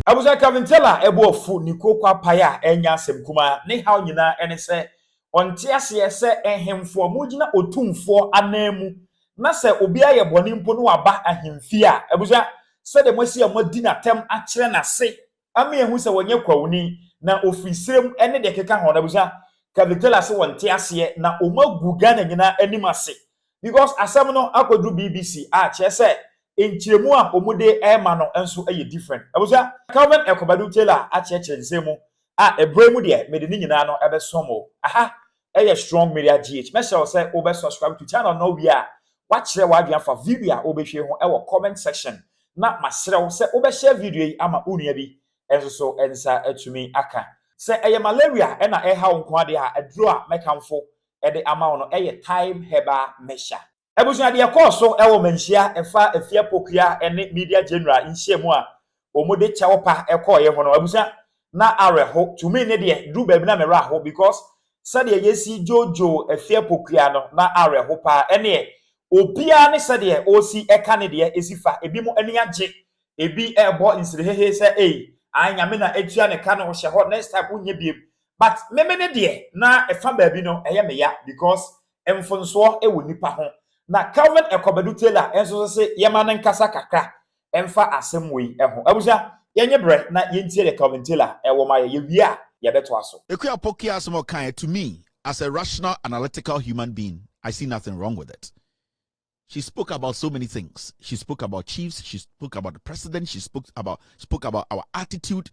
Abusa Kavintela ebo fu niko kwa paya enya asem kuma ne haw nyina ene se onte ase se ehemfo mugina otumfo anamu na se obi aye boni mpo no aba ahemfi a abusa se de mosi amadi na tem a kire na se ame ehu se wonye kwawuni na ofisirem ene de keka ho abusa Kavintela se wonte ase na omaguga na nyina anim ase because asem no akodu BBC a chese enchiremu a omude ema no enso eye different abusa Calvin Ekobadu Taylor a chechere nsemu a ebremu de mede ni nyina no ebesomo aha eye strong media gh mesha say obe subscribe to channel no we a watch wadwan fa video a obehwe ho e comment section na masrew say obe share video yi ama onua bi enso so ensa atumi aka say eye malaria e na e ha nko ade a edro a mekamfo e de ama no eye time heba mesha ebusu ade ekoso ewo Manhyia efa Afia Pokuaa ene media general inhyemu a omude chawopa ekoye ho no ebusu na areho to me ne de do baby na mera ho because said yesi jojo Afia Pokuaa no na areho pa ene obia ne said ye osi eka ne de esifa ebi mo ani age ebi ebo insrehehe say anyame na atua ne ka no hye ho next time unye biem but meme ne de na efa baby no eye me ya because emfonso ewo nipa ho na Calvin Ekobadu Taylor enso se yema ne nkasa kakra emfa asemwe eho abuja yenye bre na yentie de Calvin Taylor ewo ma ye wia ye beto aso. Afia Pokuaa some kind to me as a rational analytical human being I see nothing wrong with it. She spoke about so many things. She spoke about chiefs, she spoke about the president, she spoke about our attitude.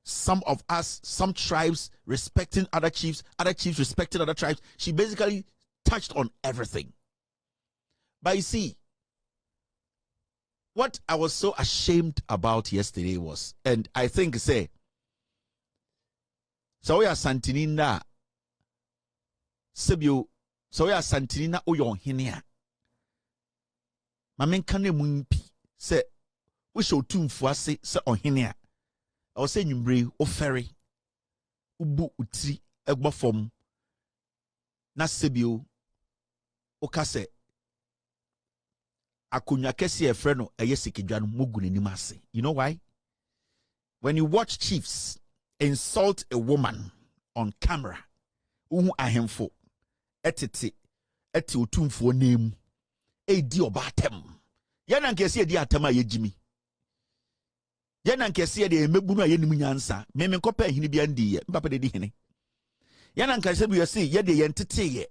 Some of us, some tribes respecting other chiefs respecting other tribes. She basically touched on everything. But you see, what I was so ashamed about yesterday was, and I think say, so we are Santinina, Sebio, so we are Santinina Oyon Hinia. Mamen kane mumpi, say, we show Otumfuo say on Hinia. I was saying, you bring o ferry, ubu utri, egbo form, na Sebio, okase. Akunya kesi e freno eye sikidwanu mugu n'anim ase. You know why? When you watch chiefs insult a woman on camera, uhu ahemfo etete eti Otumfuo name edi obatem. Yana nkesi edi atama ye jimi. Yana nkesi edi emebunu aye nimu nyansa. Meme nkopa hini bia ndi ye. Mpapa de di hene. Yana nkesi bu yesi ye de ye ntete ye.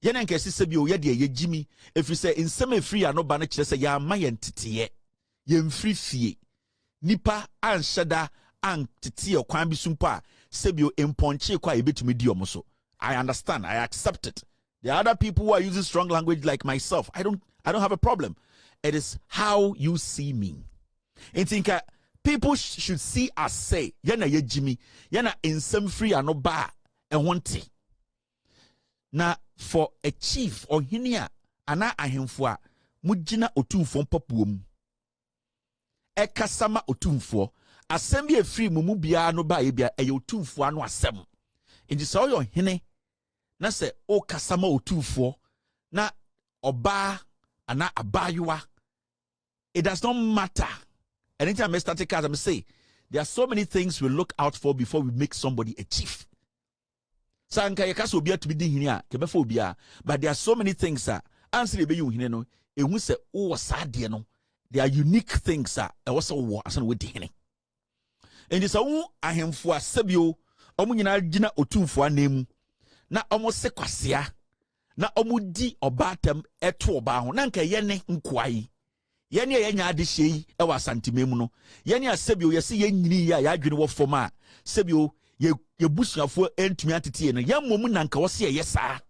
Yena nkesi sebi o ye de ye jimi efri se nsem efri ano ba na kire se ya ma ye ntete ye mfri fie nipa anhyeda antete ye kwan bi sumpa sebi o emponche kwa ye betumi di omo so. I understand, I accept it. There are other people who are using strong language like myself. I don't have a problem. It is how you see me. And think people should see us say yena ye jimi yena nsem free ano ba e wonte. Na for a chief or hinia ana ahemfo a mugina Otumfuo papuom ekasama Otumfuo asem bi efri mumu bia no ba ye bia e Otumfuo ano asem nti so yo hene na se o kasama Otumfuo na oba ana abaywa, it does not matter. Anytime I start to cast, I say there are so many things we look out for before we make somebody a chief. Sanka yakaso obia to be di hinia kebefo obia, but there are so many things answer be you hine no ehun se wo sade no, there are unique things e was wo asan we di hine and this ahemfo asebio omo nyina gina Otumfuo anemu na omo se kwasea na omo di obatam eto oba ho na nka yene nkwai yene yenya ade hyei e wa santimemu no yene asebio yesi yenyini ya adwene wo foma sebio ye busuafo entumi atete no yammom na nka wose ye saa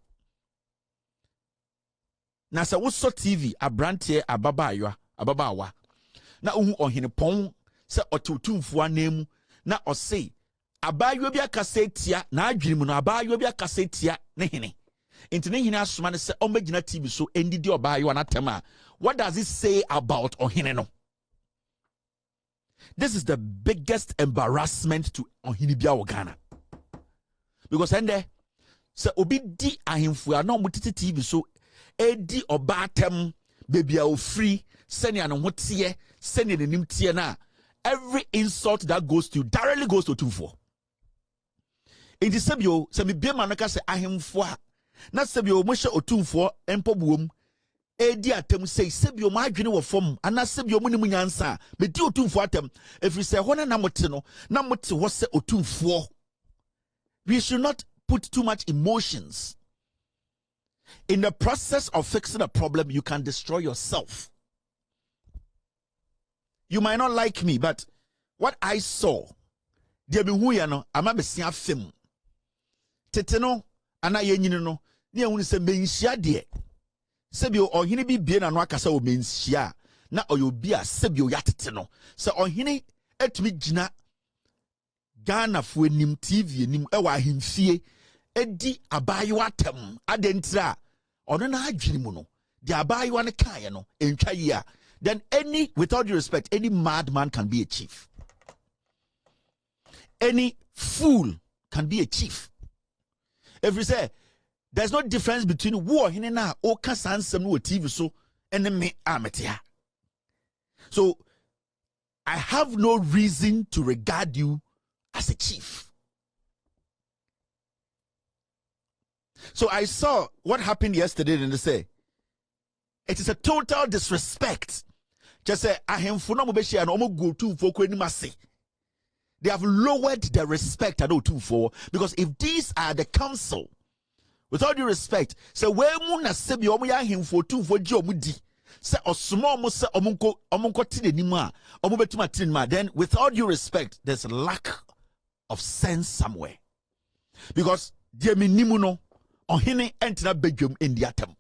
na sa woso TV abrante ababawa na ohu ohene pon se Otumfuo anemu na ose abayo bi akasetia na adwene mu no abayo bi akasetia ne hene enti ne hene asoma ne se omagina TV so endidi obayo anatema. What does it say about ohene no? This is the biggest embarrassment to Ohinibia Ghana. Because ende se obi di ahemfo na omutiti TV so edi obatem baby a ofri sene ano hotie sene nenim tie na every insult that goes to you directly goes to Otumfuo. In the sebio, se mi be manaka se ahemfo a na sebio mo hye Otumfuo empobuom edi atem sei sebio ma adwene wo fom ana sebio mo ni munyansa me di Otumfuo atem efri se ho na mote no na mote ho se Otumfuo. We should not put too much emotions. In the process of fixing a problem, you can destroy yourself. You might not like me, but what I saw, there be who no, ama be sia film. Tete no, ana yenyini no, ni ehunu se menhia de. Sebio ohini bi bie na no akasa o menhia, na oyobi a sebio yatete no. Se ohini etumi gina Ghana fu enim TV enim ewa ahemfie edi abayewa tem adentira ono na adwene mu no the abayewa ne kae no entwa yi a then with all due respect, any madman can be a chief. Any fool can be a chief. If you say there's no difference between war hinena or kasansem no TV so and me amatia. So I have no reason to regard you as a chief. So I saw what happened yesterday and they say it is a total disrespect. Just say ahemfo na mo be share no mo go to for ni mase. They have lowered the respect at Otumfuo because if these are the council, with all due respect, say where mu na sebi omo ya ahemfo Otumfuo ji omo di. Say osmo omo say omonko ti ni mu a omo betuma ti ni ma, then with all due respect, there's a lack of sense somewhere. Because dear minimu no ohene entina bedwam in the atom.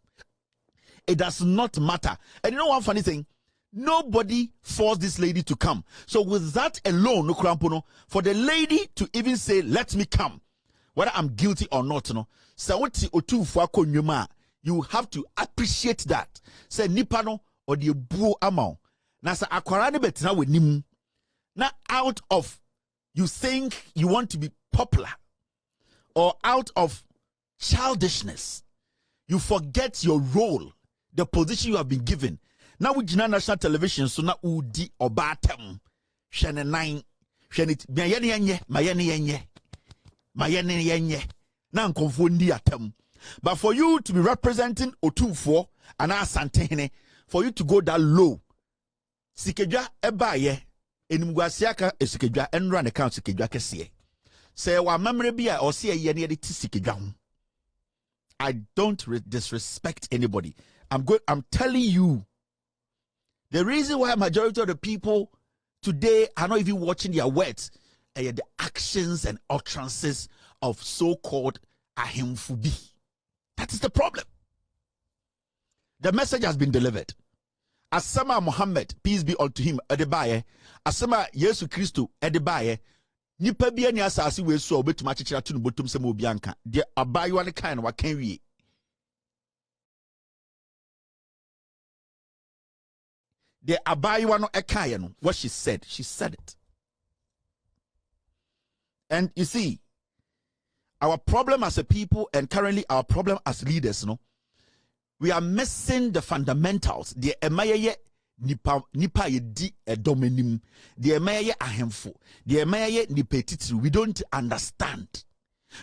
It does not matter. And you know one funny thing? Nobody forced this lady to come. So with that alone, no krampono, for the lady to even say, let me come, whether I'm guilty or not, no, you have to appreciate that. Say nipano or the buo amount. Na sa akwarane betina we nimu. Na out of you think you want to be popular or out of childishness, you forget your role, the position you have been given. Now we jina national television so na udi obatem shene nine shene mayene yenye na nkonfo ndi atem. But for you to be representing Otumfuo and Asantehene, for you to go that low, sikejwa ebaye enimguasiaka esikejwa enra ne kan sikejwa kese. Say wa memory bia or see ye ne ti sikejwa ho. I don't disrespect anybody. I'm telling you, the reason why majority of the people today are not even watching their words are the actions and utterances of so-called ahemfubi. That is the problem. The message has been delivered. Asama Muhammad, peace be unto him, Adebaye. Asama Yesu Christo, Adebaye. Nipa bia ni asasi we so obetuma chichira tunu botum se mo bianka. De abayewa ne kan wa kan wie. The abayewa no ekaye no, what she said it. And you see, our problem as a people and currently our problem as leaders, no, we are missing the fundamentals. The emaye nipa ye di dominim. The emaye ahemfo. The emaye nipetitri. We don't understand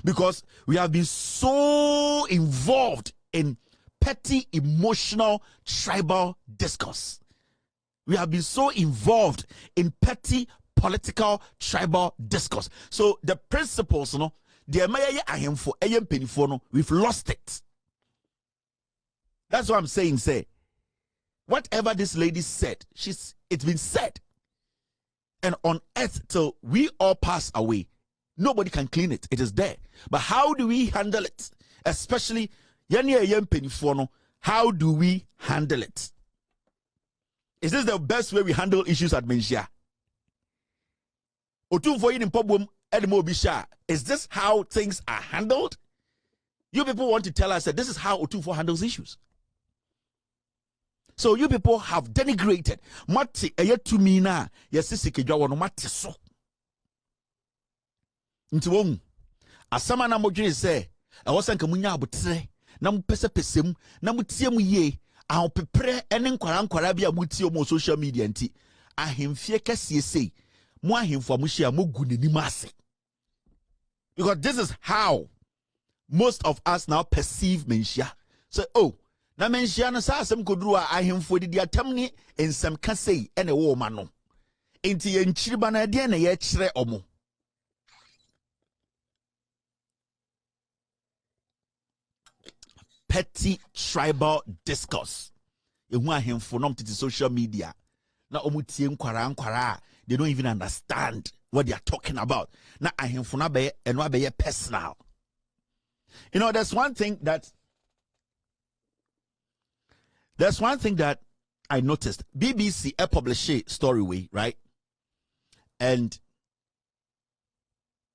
because we have been so involved in petty, emotional, tribal discourse. We have been so involved in petty, political, tribal discourse. So the principles, no, the emaye ahemfo, eyem penifo, no, we've lost it. That's what I'm saying. Say, whatever this lady said, it's been said. And on earth till we all pass away, nobody can clean it. It is there. But how do we handle it? Especially, how do we handle it? Is this the best way we handle issues at Manhyia? Is this how things are handled? You people want to tell us that this is how Otumfuo handles issues. So you people have denigrated. Mati eyetumina yesisikejwa wono mati so. Ntiwon asama na modwene se ewosanka munya abotre na mpese pesem na mutie mu ye ahopepre ene nkwara bia mutie mu social media nti ahemfie kase sei mo ahemfo amuhia mo gu n'anim ase. Because this is how most of us now perceive Manhyia. So, oh, na Manhyia no sa asem koduru a ahemfo didi atam ni ensem ka sei ene wo ma no. Enti ye nchiriba na de na ye kire omo. Petty tribal discourse. Ehu ahemfo nom titi social media. Na omu tie nkwara they don't even understand what they are talking about. Na ahemfo na be eno abeye personal. You know, there's one thing that I noticed. BBC published a story way, right? And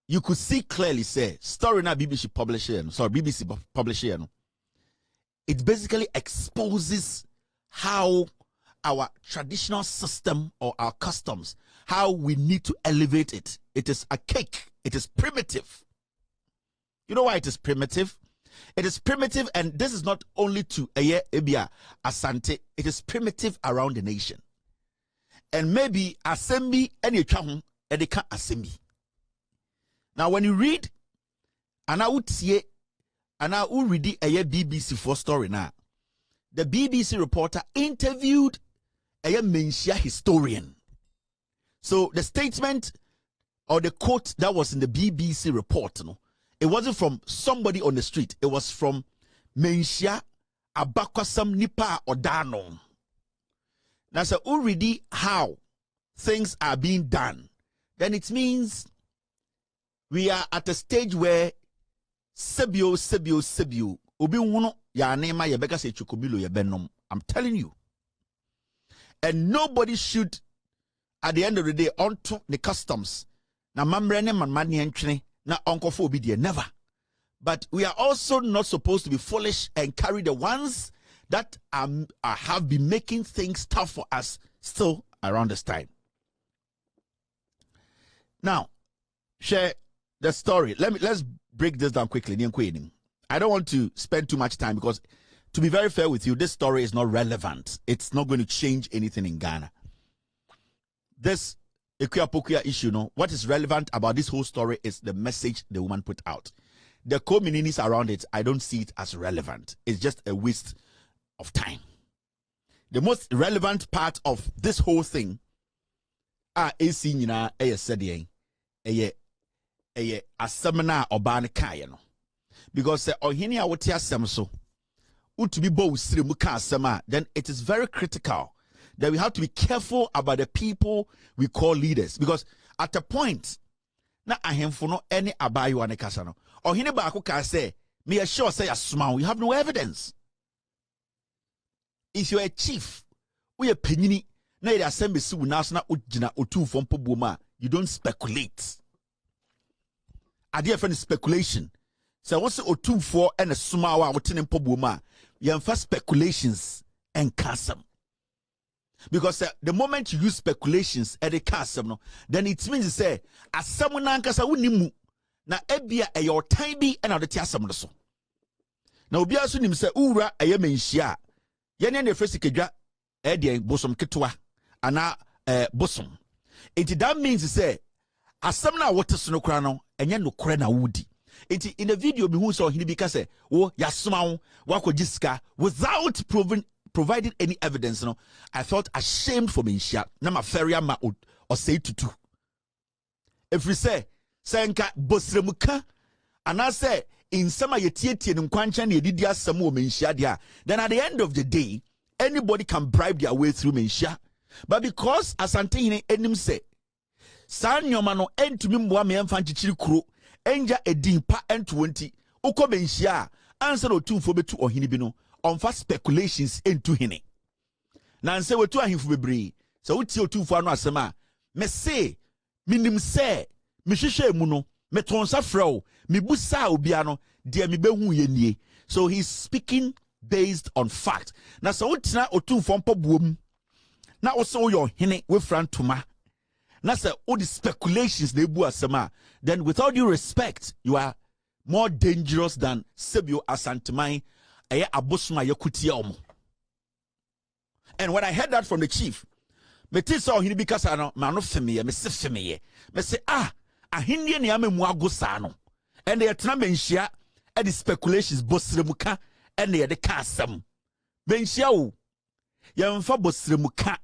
you could see clearly say story na BBC publishing. Sorry, BBC publishing. It basically exposes how our traditional system or our customs, how we need to elevate it. It is archaic. It is primitive. You know why it is primitive? It is primitive, and this is not only to Ebia Asante. It is primitive around the nation. And maybe Asembi and Yechahun Edeka Asembi. Now, when you read, and I would say, and I will read a BBC for story now. The BBC reporter interviewed a Manhyia historian. So the statement or the quote that was in the BBC report, it wasn't from somebody on the street. It was from Manhyia Abakwasam Nipa Odano. Now, so already how things are being done, then it means we are at a stage where Sebio, Obi Wuno, ya nema ya beka se chukumilo ya benom. I'm telling you. And nobody should, at the end of the day, onto the customs. Na mamrene man mani entry, na onko fo obi never. But we are also not supposed to be foolish and carry the ones that have been making things tough for us still around this time. Now, share the story. Let's break this down quickly. I don't want to spend too much time because, to be very fair with you, this story is not relevant. It's not going to change anything in Ghana. This Afia Pokuaa issue, what is relevant about this whole story is the message the woman put out. The co-meanings around it, I don't see it as relevant. It's just a waste of time. The most relevant part of this whole thing is seeing a asemna obane kaye no, because ohini a wote asem so utubi bo usire mu ka asem, then it is very critical that we have to be careful about the people we call leaders, because at a point na ahemfo no any abayo ane kasa no ohini ba ko ka say me sure say asuma, you have no evidence. If you're a chief, we a penyini na ide asem be si wuna so na ogina Otumfuo mpoboma, you don't speculate. Idea friend speculation. So what's the Otumfuo and a sumawa within Pobuma? You have first speculations and custom. Because the moment you use speculations at the custom, then it means to say, as someone ankasa unimu na ebia a your tiny and other tiasam so. Now be as him say ura a Manhyia. Yan the first keja edia bosom ketwa ana bosom. It that means to say as some na water snow crown enye no kore na wudi. Enti in the video me hu so hini bi ka say wo yasoma wo akwaji sika without providing any evidence. I felt ashamed for Manhyia na ma feria ma or say tutu. If we say nka bosremuka and I say in some yetietie nkwancha na edidi asem wo Manhyia dia, then at the end of the day anybody can bribe their way through Manhyia. But because Asantehene enim say San nyoma entumi mboa me emfa nchichiri kuro enja edin pa ent20 uko Manhyia answer Otumfuo betu ohini bi no onfa speculations into hene na nse wetu ahimfu bebre so uti Otumfuo ano asema me say minim say me hwehwe mu no me tonsa frɛw me busa obia no de me behu ye nie. So he's speaking based on fact. Na so utina Otumfuo mpabuom na also your hene we frantuma. Now, all the speculations they bu asema, then with all due respect, you are more dangerous than Sebio Asantemai abosuma yakutia omo. And when I heard that from the chief, Meti so ohini bi kasa no ma no feme me se feme me se ahenne ne ama mu agosa no and ye tena menhia e the speculations bosremuka and ye de ka asem menhia wo ye mfa bosremuka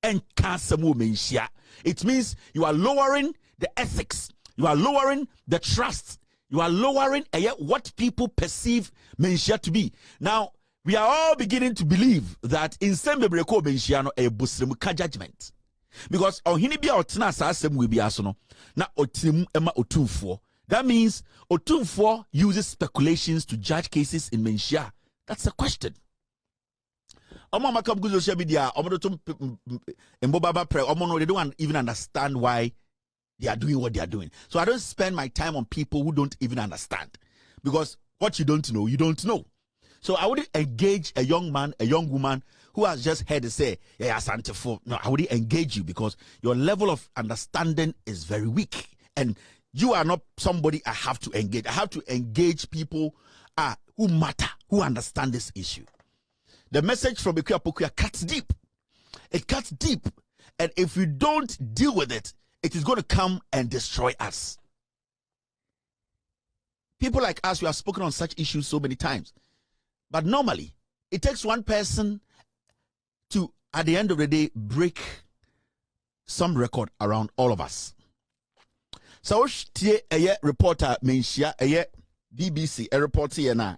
and ka asem wo menhia. It means you are lowering the ethics, you are lowering the trust, you are lowering what people perceive menhia to be. Now we are all beginning to believe that in some bebreko menhia no e bosremuka judgment, because ohini bia otena asem we bia so no na otimu ema Otumfuo. That means Otumfuo uses speculations to judge cases in menhia. That's the question. They don't even understand why they are doing what they are doing. So I don't spend my time on people who don't even understand, because what you don't know, you don't know. So I wouldn't engage a young man, a young woman who has just heard to say, yeah, Asantehene. No, I wouldn't engage you, because your level of understanding is very weak. And you are not somebody I have to engage. I have to engage people who matter, who understand this issue. The message from Afia Pokuaa cuts deep. It cuts deep. And if we don't deal with it, it is going to come and destroy us. People like us, we have spoken on such issues so many times. But normally, it takes one person to, at the end of the day, break some record around all of us. So, a reporter, Manhyia, a BBC, a reporter here now.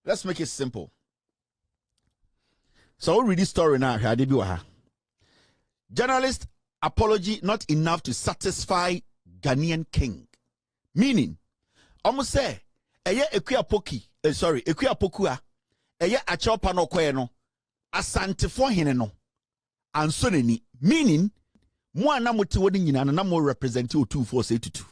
Let's make it simple. So, read this story now. Journalist apology not enough to satisfy Ghanaian king. Meaning, almost say, Afia Pokuaa, achopa no kwe no, Asantehene no, ansoneni. Meaning, mo na mo te wodi nyina na mo represent Otumfuo say tutu.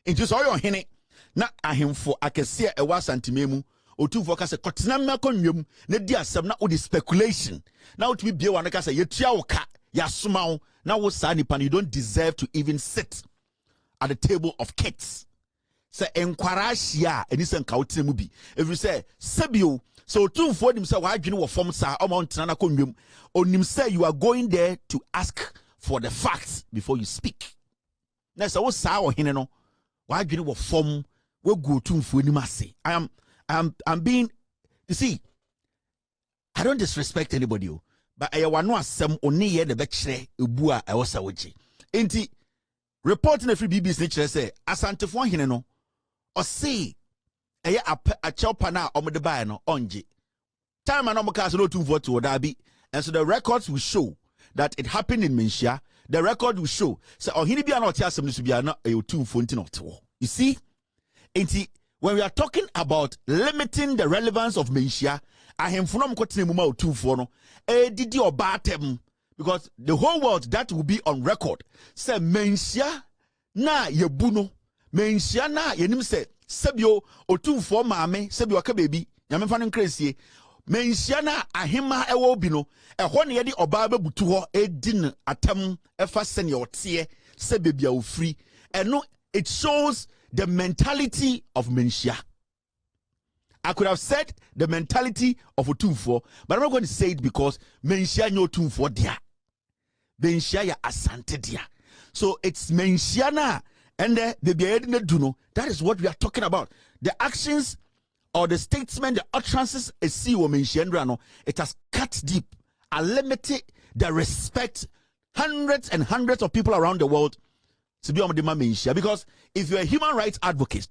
Nti so yo hene na ahemfo akese e wa Asantehene mu Otumfuo ka se kotena makonwam na di asem na odi speculation na otumi bie wa na ka se yetua wo ka ya soma wo na wo sa nipa, you don't deserve to even sit at the table of kids. Say enkwara hia eni se nka wotena mu bi. If you say sebio, so Otumfuo nim say wa adwene wo fom sa o ma ntena na konwam, onim say you are going there to ask for the facts before you speak. Now, so what's our hino? Why do you know form? We go to Fuenimasi. I'm being, you see, I don't disrespect anybody, but I want to some only the betchere ubua I was a witchy. Inti reporting a free BBC say Asantehene hino or say a chopana or the buy no onji. Time and Omokas no to vote to Odabi, and so the records will show that it happened in Manhyia. The record will show. So, ohini bia na otiasem nisu bia na Otumfuo nti na oto. You see? When we are talking about limiting the relevance of Manhyia, ahemfo no mkotene mu ma Otumfuo no, didi obatem, because the whole world that will be on record. Say Manhyia na yebu no, Manhyia na yenim se sebio Otumfuo maame, sebio aka baby, nyamemfa no nkresie. Manhyia na ahema ewo obi no ehɔ ne yede oba babutu hɔ edin atam efa sene otie se bebia ofri eno. It shows the mentality of Manhyia. I could have said the mentality of Otumfuo, but I'm not going to say it because Manhyia no Otumfuo dia, Manhyia ya Asante dia. So it's Manhyia na and the bebia edin do no. That is what we are talking about. The actions or the statement, the utterances, it has cut deep and limited the respect hundreds and hundreds of people around the world to be on the Manhyia. Because if you're a human rights advocate,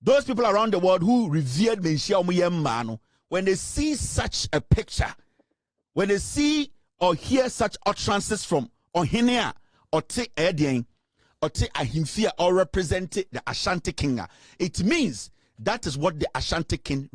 those people around the world who revered Manhyia, when they see such a picture, when they see or hear such utterances from Ohenia or Te Edien or Te Ahimfia or represent the Ashanti King, it means that is what the Ashanti King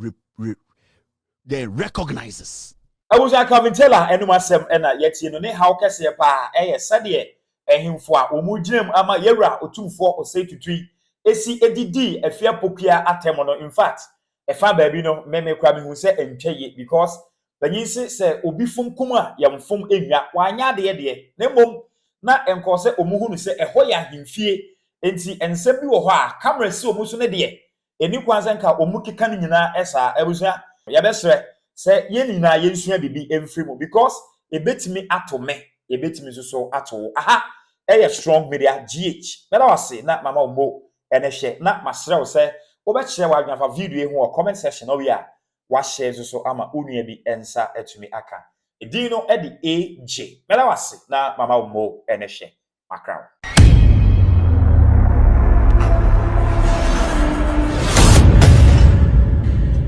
they recognizes. I was a Cavintella and myself and yet you know how can say pa sadie himfo a omuginem ama yewra Otumfuo o say to tree esi edidi Afia Pokuaa atemono. In fact efa baabi no meme kwa me hu se entweye, because banyin se obi fom kuma yamfom enwa wanya de na mom na enko se omuhu no se eho ya himfie enti ensem bi wo ho a camera si omuso ne de eni kwanza nka omukeka no nyina esa ebusua ya besre se ye nyina ye nsua bibi emfiri mu, because ebetimi ato me ebetimi so ato aha ɛyɛ strong media gh mera wase na mama mo ene hye na masrew se obɛkyerɛ wa adwafa video ho comment section no wi a wa share so ama onua bi ensa atumi aka edin no e di AJ mera wase na mama mo ene hye makra